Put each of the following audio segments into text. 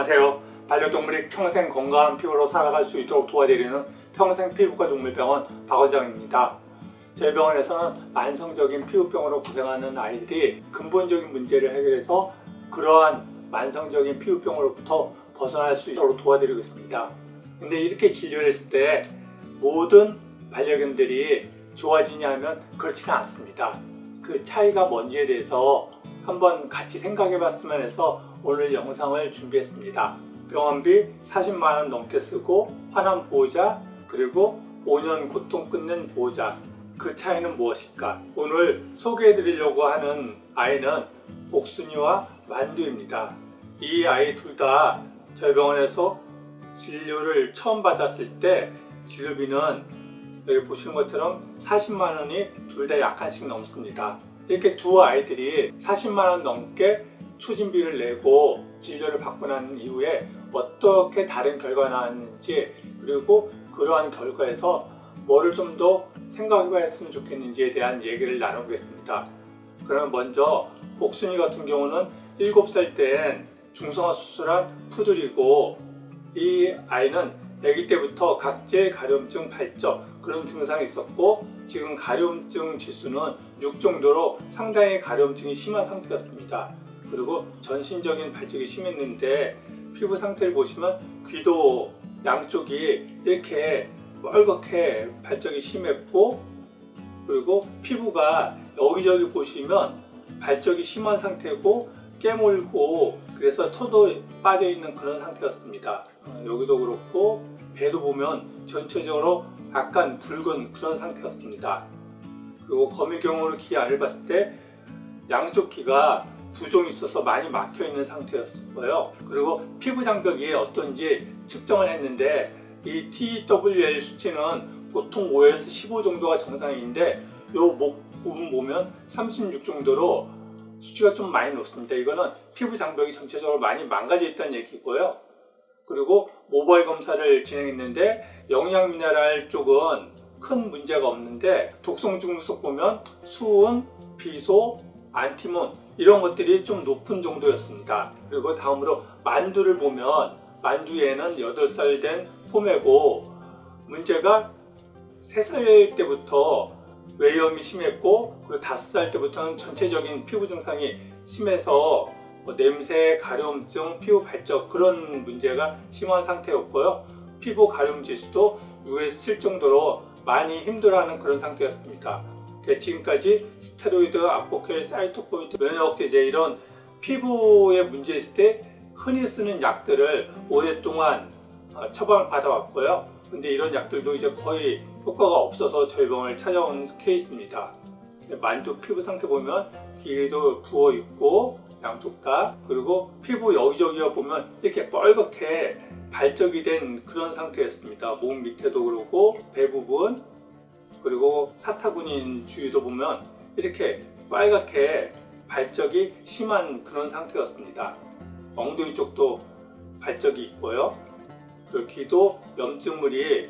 안녕하세요. 반려동물이 평생 건강한 피부로 살아갈 수 있도록 도와드리는 평생피부과 동물병원 박 원장입니다. 저희 병원에서는 만성적인 피부병으로 고생하는 아이들이 근본적인 문제를 해결해서 그러한 만성적인 피부병으로부터 벗어날 수 있도록 도와드리고 있습니다. 근데 이렇게 진료를 했을 때 모든 반려견들이 좋아지냐 하면 그렇지는 않습니다. 그 차이가 뭔지에 대해서 한번 같이 생각해 봤으면 해서 오늘 영상을 준비했습니다. 병원비 40만원 넘게 쓰고 환원 보호자 그리고 5년 고통 끊는 보호자, 그 차이는 무엇일까? 오늘 소개해 드리려고 하는 아이는 복순이와 만두입니다. 이 아이 둘 다 저희 병원에서 진료를 처음 받았을 때 진료비는 여기 보시는 것처럼 40만원이 둘 다 약간씩 넘습니다. 이렇게 두 아이들이 40만원 넘게 추진비를 내고 진료를 받고 난 이후에 어떻게 다른 결과가 나왔는지, 그리고 그러한 결과에서 뭐를 좀 더 생각해 봤으면 좋겠는지에 대한 얘기를 나눠보겠습니다. 그럼 먼저 복순이 같은 경우는 7살 땐 중성화 수술한 푸들이고, 이 아이는 아기 때부터 각질, 가려움증, 발적 그런 증상이 있었고, 지금 가려움증 지수는 6 정도로 상당히 가려움증이 심한 상태였습니다. 그리고 전신적인 발적이 심했는데 피부 상태를 보시면 귀도 양쪽이 이렇게 뻘겋게 발적이 심했고, 그리고 피부가 여기저기 보시면 발적이 심한 상태고 깨물고, 그래서 털도 빠져있는 그런 상태였습니다. 여기도 그렇고 배도 보면 전체적으로 약간 붉은 그런 상태였습니다. 그리고 거미경으로 귀 안을 봤을 때 양쪽 귀가 부종이 있어서 많이 막혀있는 상태였고요. 그리고 피부 장벽이 어떤지 측정을 했는데 이 TWL 수치는 보통 5에서 15 정도가 정상인데 이 목 부분 보면 36 정도로 수치가 좀 많이 높습니다. 이거는 피부 장벽이 전체적으로 많이 망가져 있다는 얘기고요. 그리고 모발 검사를 진행했는데 영양 미네랄 쪽은 큰 문제가 없는데 독성 중금속 보면 수은, 비소, 안티몬 이런 것들이 좀 높은 정도였습니다. 그리고 다음으로 만두를 보면 만두에는 8살 된 포메고, 문제가 3살 때부터 외염이 심했고, 그리고 5살 때부터는 전체적인 피부 증상이 심해서 냄새, 가려움증, 피부 발적 그런 문제가 심한 상태였고요. 피부 가려움 지수도 6에서 7 정도로 많이 힘들어하는 그런 상태였습니다. 지금까지 스테로이드, 아포켈, 사이토포이트, 면역억제제 이런 피부에 문제 있을 때 흔히 쓰는 약들을 오랫동안 처방을 받아왔고요. 근데 이런 약들도 이제 거의 효과가 없어서 저희 병원을 찾아온 케이스입니다. 만두 피부 상태 보면 귀도 부어 있고 양쪽 다, 그리고 피부 여기저기가 보면 이렇게 뻘겋게 발적이 된 그런 상태였습니다. 몸 밑에도 그렇고 배 부분, 그리고 사타구니 주위도 보면 이렇게 빨갛게 발적이 심한 그런 상태였습니다. 엉덩이 쪽도 발적이 있고요. 그리고 귀도 염증물이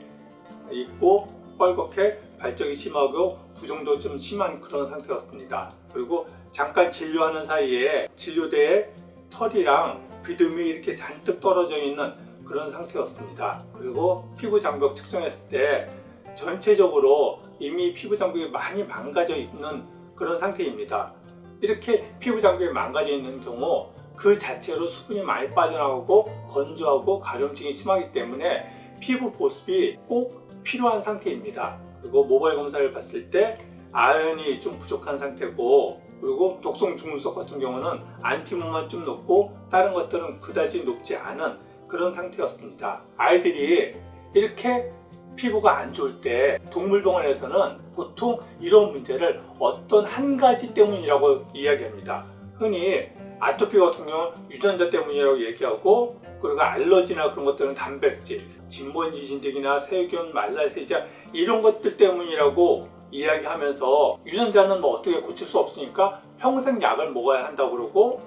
있고 뻘겋게 발적이 심하고 부종도 좀 심한 그런 상태였습니다. 그리고 잠깐 진료하는 사이에 진료대에 털이랑 비듬이 이렇게 잔뜩 떨어져 있는 그런 상태였습니다. 그리고 피부 장벽 측정했을 때 전체적으로 이미 피부 장벽이 많이 망가져 있는 그런 상태입니다. 이렇게 피부 장벽이 망가져 있는 경우 그 자체로 수분이 많이 빠져나가고 건조하고 가려움증이 심하기 때문에 피부 보습이 꼭 필요한 상태입니다. 그리고 모발 검사를 봤을 때 아연이 좀 부족한 상태고, 그리고 독성 중금속 같은 경우는 안티몬만 좀 높고 다른 것들은 그다지 높지 않은 그런 상태였습니다. 아이들이 이렇게 피부가 안 좋을 때 동물병원에서는 보통 이런 문제를 어떤 한 가지 때문이라고 이야기합니다. 흔히 아토피 같은 경우는 유전자 때문이라고 얘기하고, 그리고 알러지나 그런 것들은 단백질, 진먼지 진드기나 세균, 말라세자 이런 것들 때문이라고 이야기하면서, 유전자는 뭐 어떻게 고칠 수 없으니까 평생 약을 먹어야 한다고 그러고,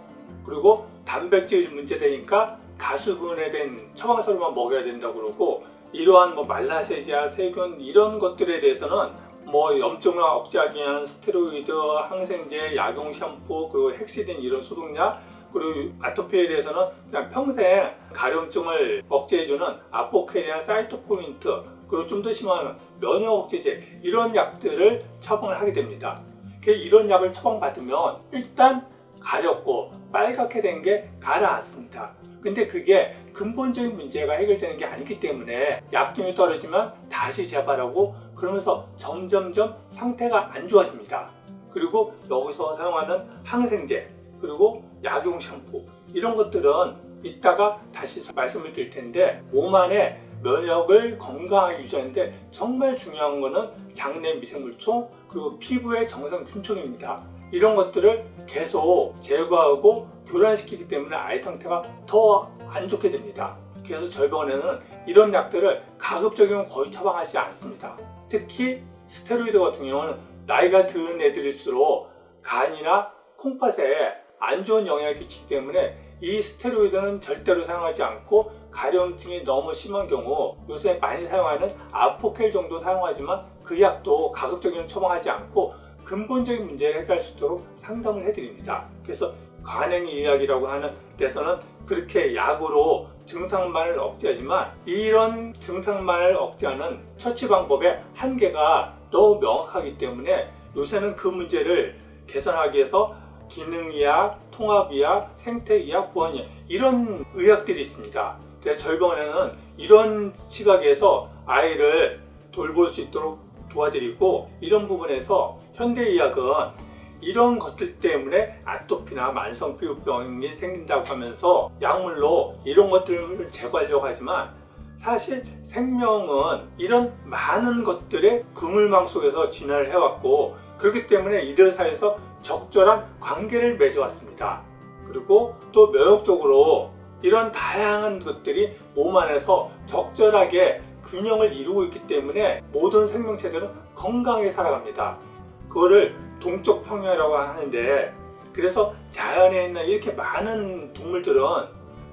그리고 단백질 문제되니까 가수분해된 처방서로만 먹여야 된다고 그러고, 이러한 뭐 말라세자, 세균 이런 것들에 대해서는 염증을 억제하기 위한 스테로이드, 항생제, 약용 샴푸, 그리고 핵시딘 이런 소독약, 그리고 아토피에 대해서는 그냥 평생 가려움증을 억제해주는 아포케리아, 사이토포민트, 그리고 좀 더 심하면 면역 억제제 이런 약들을 처방을 하게 됩니다. 이런 약을 처방받으면 일단 가렵고 빨갛게 된 게 가라앉습니다. 근데 그게 근본적인 문제가 해결되는 게 아니기 때문에 약균이 떨어지면 다시 재발하고 그러면서 점점점 상태가 안 좋아집니다. 그리고 여기서 사용하는 항생제 그리고 약용 샴푸 이런 것들은 이따가 다시 말씀을 드릴 텐데 몸 안에 면역을 건강하게 유지하는데 정말 중요한 거는 장내 미생물총 그리고 피부의 정상균총입니다. 이런 것들을 계속 제거하고 교란시키기 때문에 아이 상태가 더 안 좋게 됩니다. 그래서 저희 병원에는 이런 약들을 가급적이면 거의 처방하지 않습니다. 특히 스테로이드 같은 경우는 나이가 든 애들일수록 간이나 콩팥에 안 좋은 영향을 끼치기 때문에 이 스테로이드는 절대로 사용하지 않고 가려움증이 너무 심한 경우 요새 많이 사용하는 아포켈 정도 사용하지만 그 약도 가급적이면 처방하지 않고 근본적인 문제를 해결할 수 있도록 상담을 해드립니다. 그래서 관행의학이라고 하는 데서는 그렇게 약으로 증상만을 억제하지만 이런 증상만을 억제하는 처치 방법의 한계가 너무 명확하기 때문에 요새는 그 문제를 개선하기 위해서 기능의학, 통합의학, 생태의학, 보안의학 이런 의학들이 있습니다. 그래서 저희 병원에는 이런 시각에서 아이를 돌볼 수 있도록 도와드리고 이런 부분에서 현대의학은 이런 것들 때문에 아토피나 만성 피부병이 생긴다고 하면서 약물로 이런 것들을 제거하려고 하지만 사실 생명은 이런 많은 것들의 그물망 속에서 진화를 해왔고 그렇기 때문에 이들 사이에서 적절한 관계를 맺어왔습니다. 그리고 또 면역적으로 이런 다양한 것들이 몸 안에서 적절하게 균형을 이루고 있기 때문에 모든 생명체들은 건강하게 살아갑니다. 그거를 동적 평형이라고 하는데 그래서 자연에 있는 이렇게 많은 동물들은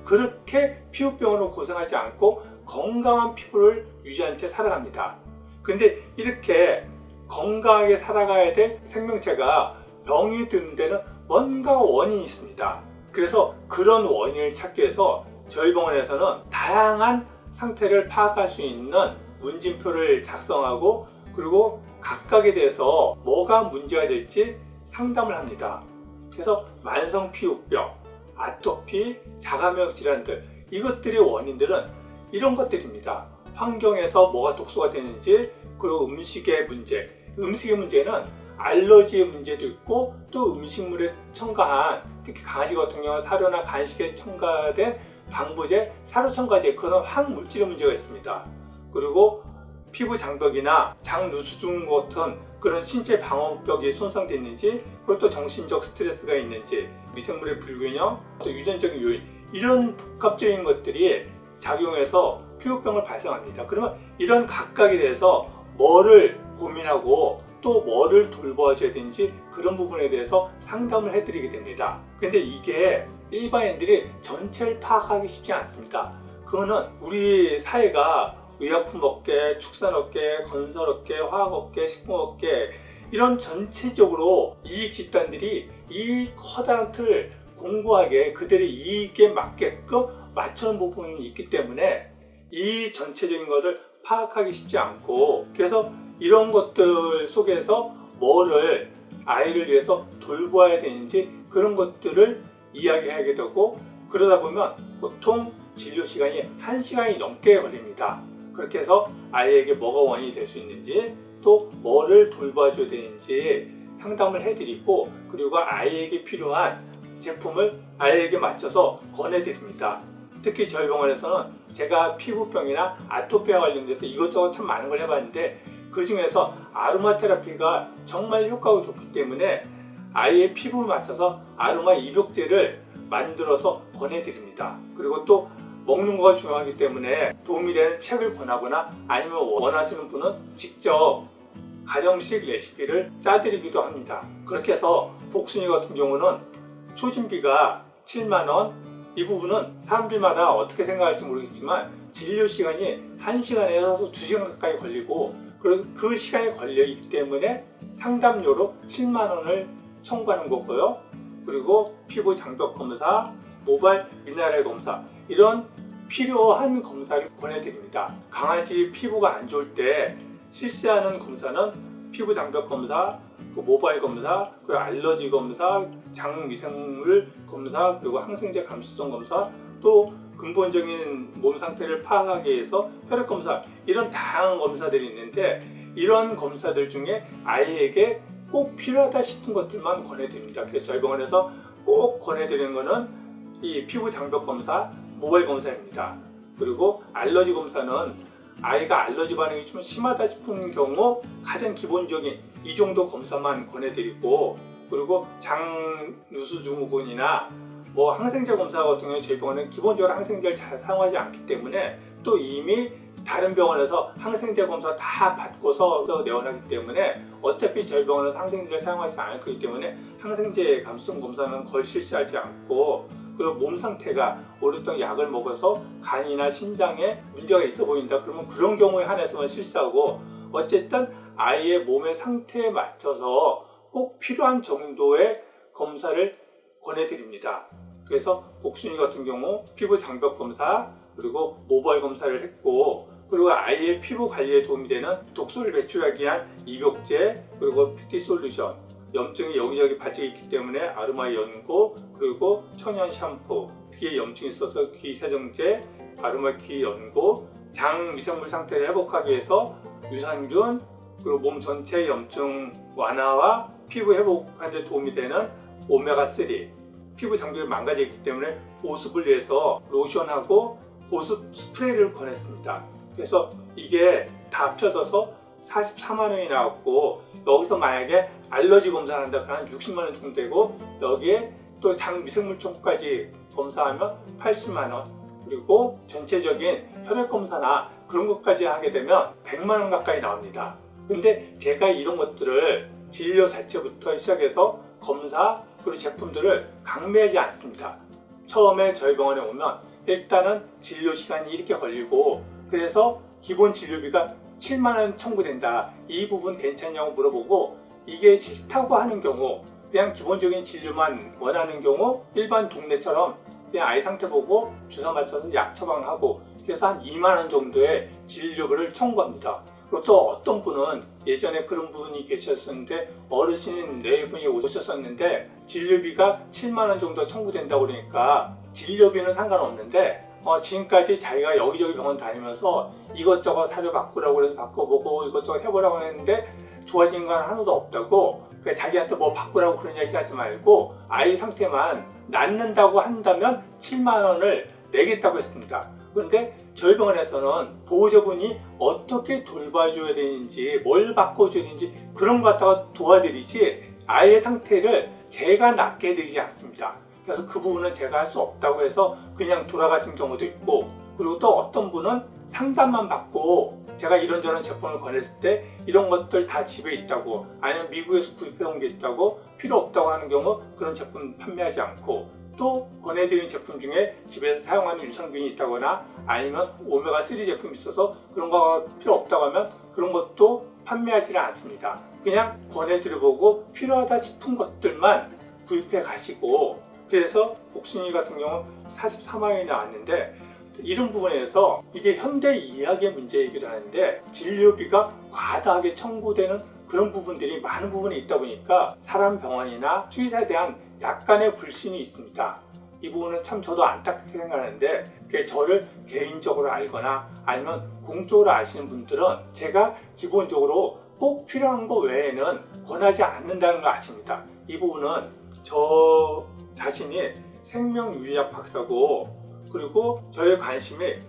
그렇게 피부병으로 고생하지 않고 건강한 피부를 유지한 채 살아갑니다. 근데 이렇게 건강하게 살아가야 될 생명체가 병이 드는 데는 뭔가 원인이 있습니다. 그래서 그런 원인을 찾기 위해서 저희 병원에서는 다양한 상태를 파악할 수 있는 문진표를 작성하고 그리고 각각에 대해서 뭐가 문제가 될지 상담을 합니다. 그래서 만성 피부병, 아토피, 자가면역 질환들 이것들의 원인들은 이런 것들입니다. 환경에서 뭐가 독소가 되는지 그리고 음식의 문제 음식의 문제는 알러지의 문제도 있고 또 음식물에 첨가한 특히 강아지 같은 경우 사료나 간식에 첨가된 방부제, 사료첨가제 그런 항물질의 문제가 있습니다. 그리고 피부 장벽이나 장누수증 같은 그런 신체 방어벽이 손상됐는지 그리고 또 정신적 스트레스가 있는지 미생물의 불균형, 또 유전적인 요인 이런 복합적인 것들이 작용해서 피부병을 발생합니다. 그러면 이런 각각에 대해서 뭐를 고민하고 또 뭐를 돌봐줘야 되는지 그런 부분에 대해서 상담을 해드리게 됩니다. 근데 이게 일반인들이 전체를 파악하기 쉽지 않습니다. 그거는 우리 사회가 의약품업계, 축산업계, 건설업계, 화학업계, 식품업계 이런 전체적으로 이익 집단들이 이 커다란 틀을 공고하게 그들의 이익에 맞게끔 맞추는 부분이 있기 때문에 이 전체적인 것을 파악하기 쉽지 않고 그래서 이런 것들 속에서 뭐를 아이를 위해서 돌봐야 되는지 그런 것들을 이야기하게 되고 그러다 보면 보통 진료 시간이 1시간이 넘게 걸립니다. 그렇게 해서 아이에게 뭐가 원인이 될 수 있는지 또 뭐를 돌봐줘야 되는지 상담을 해드리고 그리고 아이에게 필요한 제품을 아이에게 맞춰서 권해드립니다. 특히 저희 병원에서는 제가 피부병이나 아토피와 관련돼서 이것저것 참 많은 걸 해봤는데 그 중에서 아로마 테라피가 정말 효과가 좋기 때문에 아이의 피부에 맞춰서 아로마 입욕제를 만들어서 권해드립니다. 그리고 또 먹는 거가 중요하기 때문에 도움이 되는 책을 권하거나 아니면 원하시는 분은 직접 가정식 레시피를 짜드리기도 합니다. 그렇게 해서 복순이 같은 경우는 초진비가 7만원 이 부분은 사람들마다 어떻게 생각할지 모르겠지만 진료 시간이 1시간에서 2시간 가까이 걸리고 그 시간이 걸리기 때문에 상담료로 7만 원을 청구하는 거고요. 그리고 피부 장벽 검사, 모발 미네랄 검사 이런 필요한 검사를 권해드립니다. 강아지 피부가 안 좋을 때 실시하는 검사는 피부 장벽 검사, 모발 검사, 그리고 알러지 검사, 장 미생물 검사, 그리고 항생제 감수성 검사, 또 근본적인 몸 상태를 파악하기 위해서 혈액 검사 이런 다양한 검사들이 있는데 이런 검사들 중에 아이에게 꼭 필요하다 싶은 것들만 권해드립니다. 그래서 저희 병원에서 꼭 권해드리는 것은 이 피부 장벽 검사, 모발 검사입니다. 그리고 알러지 검사는 아이가 알러지 반응이 좀 심하다 싶은 경우 가장 기본적인 이 정도 검사만 권해드리고, 그리고 장 누수 증후군이나 항생제 검사 같은 경우는 저희 병원은 기본적으로 항생제를 잘 사용하지 않기 때문에 또 이미 다른 병원에서 항생제 검사 다 받고서 내원하기 때문에 어차피 저희 병원에서 항생제를 사용하지 않을 거기 때문에 항생제 감수성 검사는 거의 실시하지 않고, 그리고 몸 상태가 오랫동안 약을 먹어서 간이나 신장에 문제가 있어 보인다 그러면 그런 경우에 한해서만 실시하고, 어쨌든 아이의 몸의 상태에 맞춰서 꼭 필요한 정도의 검사를 권해드립니다. 그래서 복순이 같은 경우 피부 장벽 검사 그리고 모발 검사를 했고, 그리고 아이의 피부 관리에 도움이 되는 독소를 배출하기 위한 입욕제, 그리고 뷰티 솔루션, 염증이 여기저기 발적이 있기 때문에 아로마 연고, 그리고 천연 샴푸, 귀에 염증이 있어서 귀 세정제, 아로마 귀 연고, 장 미생물 상태를 회복하기 위해서 유산균, 그리고 몸 전체 염증 완화와 피부 회복하는 데 도움이 되는 오메가3, 피부 장벽이 망가져 있기 때문에 보습을 위해서 로션하고 보습 스프레이를 권했습니다. 그래서 이게 다 합쳐져서 44만 원이 나왔고, 여기서 만약에 알러지 검사를 한다 그러면 60만 원 정도 되고, 여기에 또 장 미생물청까지 검사하면 80만 원, 그리고 전체적인 혈액 검사나 그런 것까지 하게 되면 100만 원 가까이 나옵니다. 근데 제가 이런 것들을 진료 자체부터 시작해서 검사 그리고 제품들을 강매하지 않습니다. 처음에 저희 병원에 오면 일단은 진료 시간이 이렇게 걸리고, 그래서 기본 진료비가 7만 원 청구된다. 이 부분 괜찮냐고 물어보고, 이게 싫다고 하는 경우, 그냥 기본적인 진료만 원하는 경우 일반 동네처럼 그냥 아이 상태 보고 주사 맞춰서 약 처방하고, 그래서 한 2만 원 정도의 진료비를 청구합니다. 그리고 또 어떤 분은 예전에 그런 분이 계셨었는데, 어르신 4분이 오셨었는데 진료비가 7만 원 정도 청구된다고 그러니까 진료비는 상관없는데 지금까지 자기가 여기저기 병원 다니면서 이것저것 사료 바꾸라고 해서 바꿔보고 이것저것 해보라고 했는데 좋아진 건 하나도 없다고, 자기한테 뭐 바꾸라고 그런 얘기 하지 말고 아이 상태만 낫는다고 한다면 7만 원을 내겠다고 했습니다. 그런데 저희 병원에서는 보호자분이 어떻게 돌봐줘야 되는지, 뭘 바꿔줘야 되는지 그런 거 갖다가 도와드리지 아이의 상태를 제가 낫게 해드리지 않습니다. 그래서 그 부분은 제가 할 수 없다고 해서 그냥 돌아가신 경우도 있고, 그리고 또 어떤 분은 상담만 받고 제가 이런저런 제품을 권했을 때 이런 것들 다 집에 있다고, 아니면 미국에서 구입해온 게 있다고 필요 없다고 하는 경우 그런 제품 판매하지 않고, 또 권해드린 제품 중에 집에서 사용하는 유산균이 있다거나 아니면 오메가3 제품이 있어서 그런 거 필요 없다고 하면 그런 것도 판매하지는 않습니다. 그냥 권해드려보고 필요하다 싶은 것들만 구입해 가시고, 그래서 복순이 같은 경우 44만 원이 나왔는데, 이런 부분에서 이게 현대 의학의 문제이기도 하는데 진료비가 과다하게 청구되는 그런 부분들이 많은 부분이 있다 보니까 사람 병원이나 수의사에 대한 약간의 불신이 있습니다. 이 부분은 참 저도 안타깝게 생각하는데, 저를 개인적으로 알거나 아니면 공적으로 아시는 분들은 제가 기본적으로 꼭 필요한 거 외에는 권하지 않는다는 걸 아십니다. 이 부분은 저 자신이 생명윤리학 박사고, 그리고 저의 관심이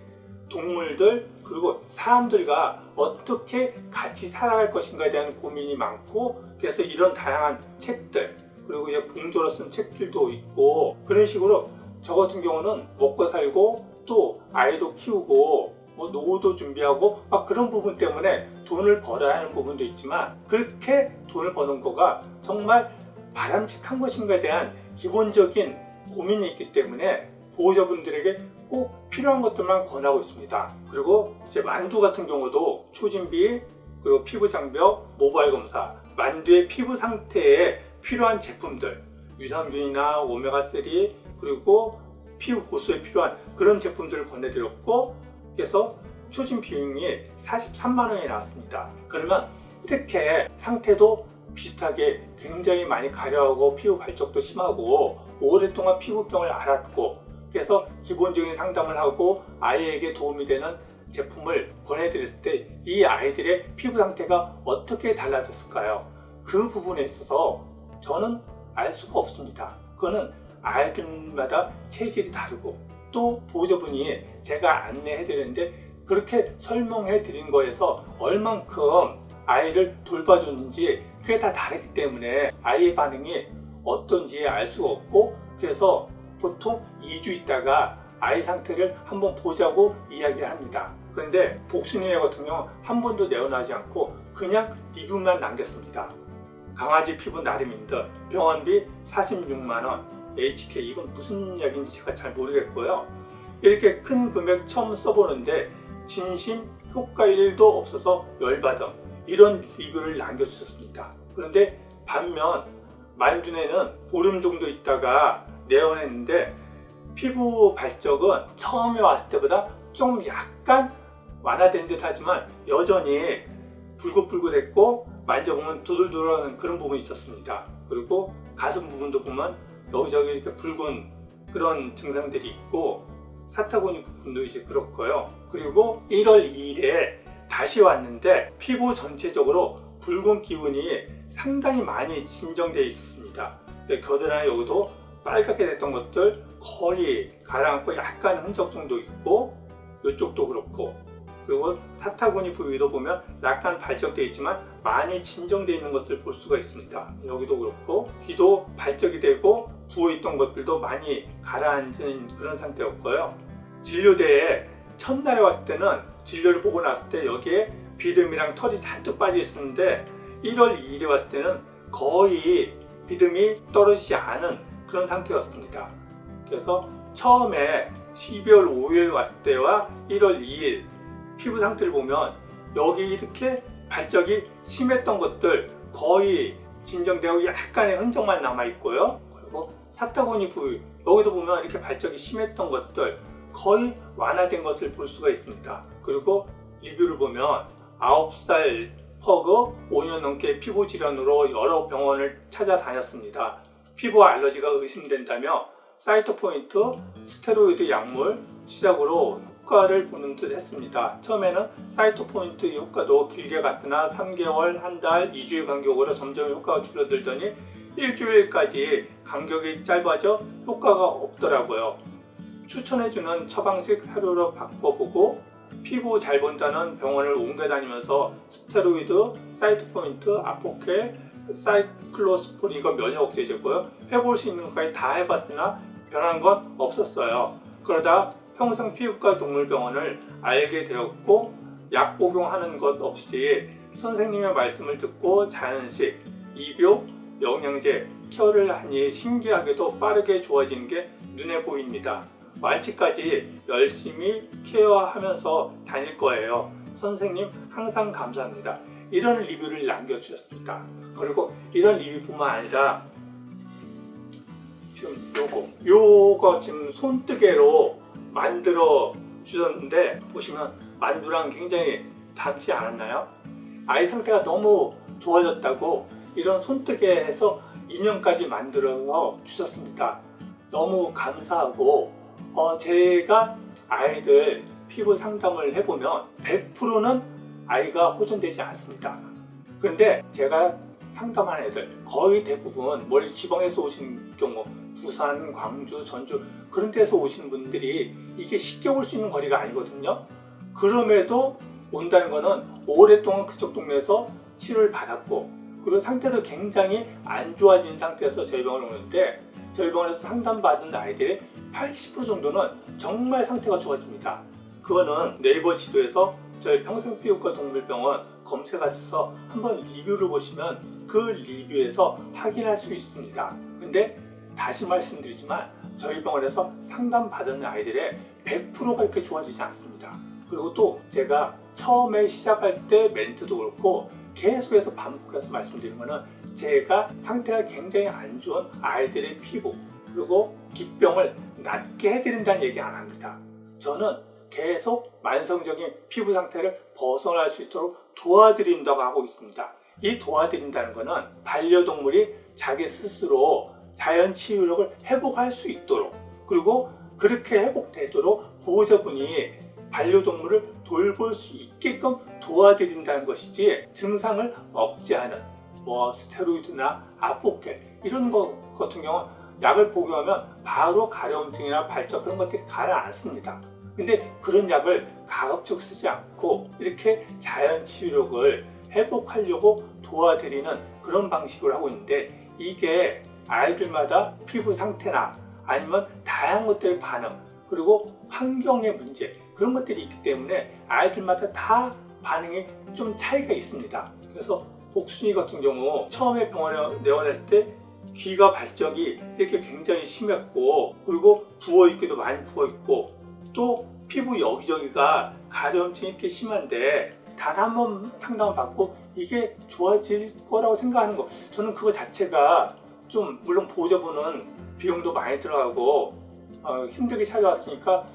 동물들 그리고 사람들과 어떻게 같이 살아갈 것인가에 대한 고민이 많고, 그래서 이런 다양한 책들, 그리고 이제 공조로 쓴 책들도 있고, 그런 식으로 저 같은 경우는 먹고 살고 또 아이도 키우고 노후도 준비하고 그런 부분 때문에 돈을 벌어야 하는 부분도 있지만, 그렇게 돈을 버는 거가 정말 바람직한 것인가에 대한 기본적인 고민이 있기 때문에 보호자분들에게 꼭 필요한 것들만 권하고 있습니다. 그리고 이제 만두 같은 경우도 초진비, 그리고 피부 장벽, 모발 검사, 만두의 피부 상태에 필요한 제품들, 유산균이나 오메가3 그리고 피부 보수에 필요한 그런 제품들을 권해드렸고, 그래서 추진 비용이 43만 원이 나왔습니다. 그러면 이렇게 상태도 비슷하게 굉장히 많이 가려하고 피부 발적도 심하고 오랫동안 피부병을 앓았고, 그래서 기본적인 상담을 하고 아이에게 도움이 되는 제품을 권해드렸을 때 이 아이들의 피부 상태가 어떻게 달라졌을까요? 그 부분에 있어서 저는 알 수가 없습니다. 그거는 아이들마다 체질이 다르고, 또 보호자분이 제가 안내해 드렸는데 그렇게 설명해 드린 거에서 얼만큼 아이를 돌봐줬는지 그게 다 다르기 때문에 아이의 반응이 어떤지 알 수가 없고, 그래서 보통 2주 있다가 아이 상태를 한번 보자고 이야기를 합니다. 그런데 복순이네 같은 경우 한 번도 내어나지 않고 그냥 리뷰만 남겼습니다. 강아지 피부 나름인듯 병원비 46만 원, HK 이건 무슨 이야기인지 제가 잘 모르겠고요. 이렇게 큰 금액 처음 써보는데 진심 효과 1도 없어서 열받음, 이런 리뷰를 남겨주셨습니다. 그런데 반면 만두네는 보름 정도 있다가 내원했는데 피부 발적은 처음에 왔을 때보다 좀 약간 완화된 듯 하지만 여전히 불긋불긋했고 만져보면 두들두들하는 그런 부분이 있었습니다. 그리고 가슴 부분도 보면 여기저기 이렇게 붉은 그런 증상들이 있고, 사타구니 부분도 이제 그렇고요. 그리고 1월 2일에 다시 왔는데 피부 전체적으로 붉은 기운이 상당히 많이 진정되어 있었습니다. 겨드랑이 여기도 빨갛게 됐던 것들 거의 가라앉고 약간 흔적 정도 있고, 이쪽도 그렇고, 그리고 사타구니 부위도 보면 약간 발적되어 있지만 많이 진정되어 있는 것을 볼 수가 있습니다. 여기도 그렇고, 귀도 발적이 되고 부어있던 것들도 많이 가라앉은 그런 상태였고요. 진료대에 첫날에 왔을 때는 진료를 보고 났을 때 여기에 비듬이랑 털이 잔뜩 빠져 있었는데 1월 2일에 왔을 때는 거의 비듬이 떨어지지 않은 그런 상태였습니다. 그래서 처음에 12월 5일 왔을 때와 1월 2일 피부 상태를 보면 여기 이렇게 발적이 심했던 것들 거의 진정되고 약간의 흔적만 남아 있고요. 그리고 사타구니 부위 여기도 보면 이렇게 발적이 심했던 것들 거의 완화된 것을 볼 수가 있습니다. 그리고 리뷰를 보면 9살 퍼그 5년 넘게 피부 질환으로 여러 병원을 찾아다녔습니다. 피부 알러지가 의심된다며 사이토포인트, 스테로이드 약물 시작으로 효과를 보는 듯 했습니다. 처음에는 사이토포인트 효과도 길게 갔으나 3개월, 한 달, 2주의 간격으로 점점 효과가 줄어들더니 일주일까지 간격이 짧아져 효과가 없더라고요. 추천해주는 처방식 사료로 바꿔보고 피부 잘 본다는 병원을 옮겨 다니면서 스테로이드, 사이토포인트, 아포켈, 사이클로스폰 이거 면역 억제제고요. 해볼 수 있는 것까지 다 해봤으나 변한 건 없었어요. 그러다 평생 피부과 동물병원을 알게 되었고 약 복용하는 것 없이 선생님의 말씀을 듣고 자연식, 입욕, 영양제, 케어를 하니 신기하게도 빠르게 좋아지는 게 눈에 보입니다. 완치까지 열심히 케어하면서 다닐 거예요. 선생님 항상 감사합니다. 이런 리뷰를 남겨주셨습니다. 그리고 이런 리뷰뿐만 아니라 지금 요거 지금 손뜨개로 만들어 주셨는데 보시면 만두랑 굉장히 닮지 않았나요? 아이 상태가 너무 좋아졌다고 이런 손뜨개 해서 인형까지 만들어 주셨습니다. 너무 감사하고 제가 아이들 피부 상담을 해보면 100%는 아이가 호전되지 않습니다. 그런데 제가 상담한 애들 거의 대부분 멀리 지방에서 오신 경우 부산, 광주, 전주 그런 데서 오신 분들이 이게 쉽게 올 수 있는 거리가 아니거든요. 그럼에도 온다는 거는 오랫동안 그쪽 동네에서 치료를 받았고 그리고 상태도 굉장히 안 좋아진 상태에서 저희 병원에 오는데 저희 병원에서 상담받은 아이들의 80% 정도는 정말 상태가 좋아집니다. 그거는 네이버 지도에서 저희 평생피부과 동물병원 검색하셔서 한번 리뷰를 보시면 그 리뷰에서 확인할 수 있습니다. 근데 다시 말씀드리지만 저희 병원에서 상담받은 아이들의 100%가 이렇게 좋아지지 않습니다. 그리고 또 제가 처음에 시작할 때 멘트도 그렇고 계속해서 반복해서 말씀드린 거는 제가 상태가 굉장히 안 좋은 아이들의 피부 그리고 기병을 낫게 해드린다는 얘기 안 합니다. 저는 계속 만성적인 피부 상태를 벗어날 수 있도록 도와드린다고 하고 있습니다. 이 도와드린다는 거는 반려동물이 자기 스스로 자연 치유력을 회복할 수 있도록 그리고 그렇게 회복되도록 보호자분이 반려동물을 돌볼 수 있게끔 도와드린다는 것이지 증상을 억제하는 스테로이드나 아포켈 이런 것 같은 경우는 약을 복용하면 바로 가려움증이나 발작 그런 것들이 가라앉습니다. 근데 그런 약을 가급적 쓰지 않고 이렇게 자연 치유력을 회복하려고 도와드리는 그런 방식을 하고 있는데 이게 아이들마다 피부 상태나 아니면 다양한 것들의 반응 그리고 환경의 문제 그런 것들이 있기 때문에 아이들마다 다 반응이 좀 차이가 있습니다. 그래서 복순이 같은 경우 처음에 병원에 내원했을 때 귀가 발적이 이렇게 굉장히 심했고 그리고 부어있기도 많이 부어있고 또 피부 여기저기가 가려움증이 이렇게 심한데 단 한 번 상담을 받고 이게 좋아질 거라고 생각하는 거 저는 그거 자체가 좀 물론 보호자분은 비용도 많이 들어가고 힘들게 찾아왔으니까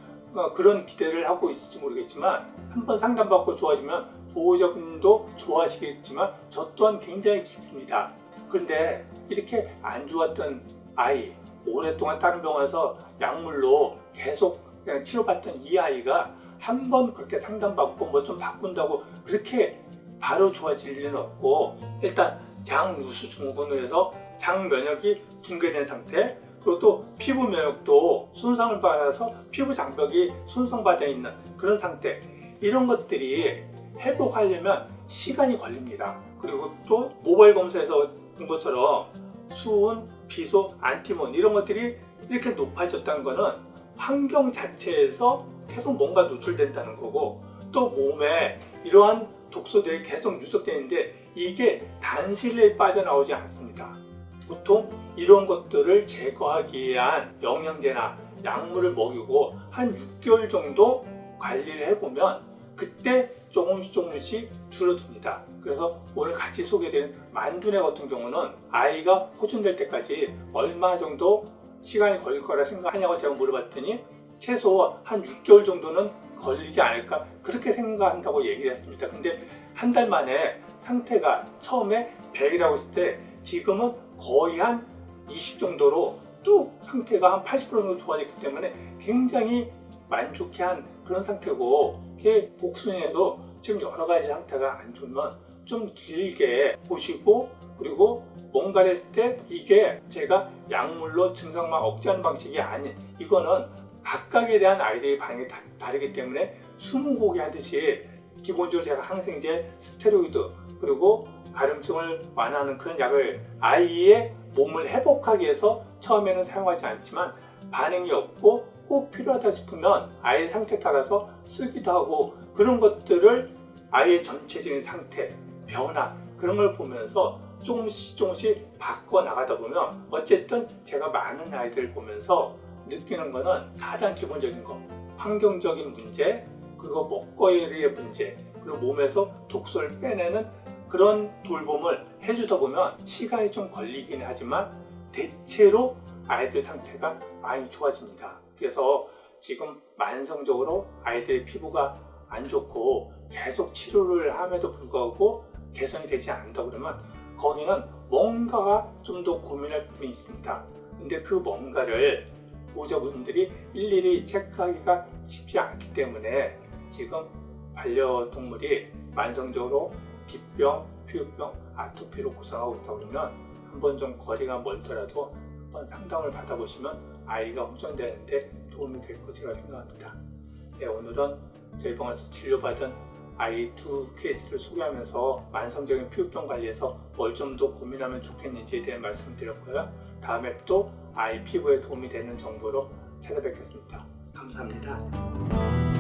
그런 기대를 하고 있을지 모르겠지만 한번 상담받고 좋아지면 보호자분도 좋아하시겠지만 저 또한 굉장히 기쁩니다. 그런데 이렇게 안 좋았던 아이 오랫동안 다른 병원에서 약물로 계속 그냥 치료받던 이 아이가 한 번 그렇게 상담받고 뭐 좀 바꾼다고 그렇게 바로 좋아질 일은 없고 일단 장누수 증후군으로 해서 장 면역이 붕괴된 상태 그리고 또 피부 면역도 손상을 받아서 피부 장벽이 손상받아 있는 그런 상태 이런 것들이 회복하려면 시간이 걸립니다. 그리고 또 모바일 검사에서 본 것처럼 수은, 비소, 안티몬 이런 것들이 이렇게 높아졌다는 것은 환경 자체에서 계속 뭔가 노출된다는 거고 또 몸에 이러한 독소들이 계속 누적되어 있는데 이게 단시 내에 빠져나오지 않습니다. 보통 이런 것들을 제거하기 위한 영양제나 약물을 먹이고 한 6개월 정도 관리를 해보면 그때 조금씩 줄어듭니다. 그래서 오늘 같이 소개드린 만두네 같은 경우는 아이가 호전될 때까지 얼마 정도 시간이 걸릴 거라 생각하냐고 제가 물어봤더니 최소 한 6개월 정도는 걸리지 않을까 그렇게 생각한다고 얘기를 했습니다. 근데 한 달 만에 상태가 처음에 100이라고 했을 때 지금은 거의 한 20 정도로 뚝 상태가 한 80% 정도 좋아졌기 때문에 굉장히 만족해한 그런 상태고 이게 복순에도 지금 여러 가지 상태가 안 좋으면 좀 길게 보시고 그리고 뭔가를 했을 때 이게 제가 약물로 증상만 억제하는 방식이 아닌 이거는 각각에 대한 아이들의 반응이 다르기 때문에 20곡이 하듯이 기본적으로 제가 항생제, 스테로이드 그리고 가려움증을 완화하는 그런 약을 아이의 몸을 회복하기 위해서 처음에는 사용하지 않지만 반응이 없고 꼭 필요하다 싶으면 아이의 상태에 따라서 쓰기도 하고 그런 것들을 아이의 전체적인 상태, 변화 그런 걸 보면서 조금씩 바꿔 나가다 보면 어쨌든 제가 많은 아이들을 보면서 느끼는 거는 가장 기본적인 거 환경적인 문제 그리고 먹거리의 문제 그리고 몸에서 독소를 빼내는 그런 돌봄을 해주다 보면 시간이 좀 걸리긴 하지만 대체로 아이들 상태가 많이 좋아집니다. 그래서 지금 만성적으로 아이들의 피부가 안 좋고 계속 치료를 함에도 불구하고 개선이 되지 않는다 그러면 거기는 뭔가가 좀 더 고민할 부분이 있습니다. 근데 그 뭔가를 보호자분들이 일일이 체크하기가 쉽지 않기 때문에 지금 반려동물이 만성적으로 기병, 피부병, 아토피로 고생하고 있다고 그러면 한번 좀 거리가 멀더라도 한번 상담을 받아보시면 아이가 호전되는데 도움이 될 것이라 생각합니다. 네, 오늘은 저희 병원에서 진료받은 아이 2 케이스를 소개하면서 만성적인 피부병 관리에서 뭘 좀 더 고민하면 좋겠는지에 대한 말씀을 드렸고요. 다음에 또 아이 피부에 도움이 되는 정보로 찾아뵙겠습니다. 감사합니다.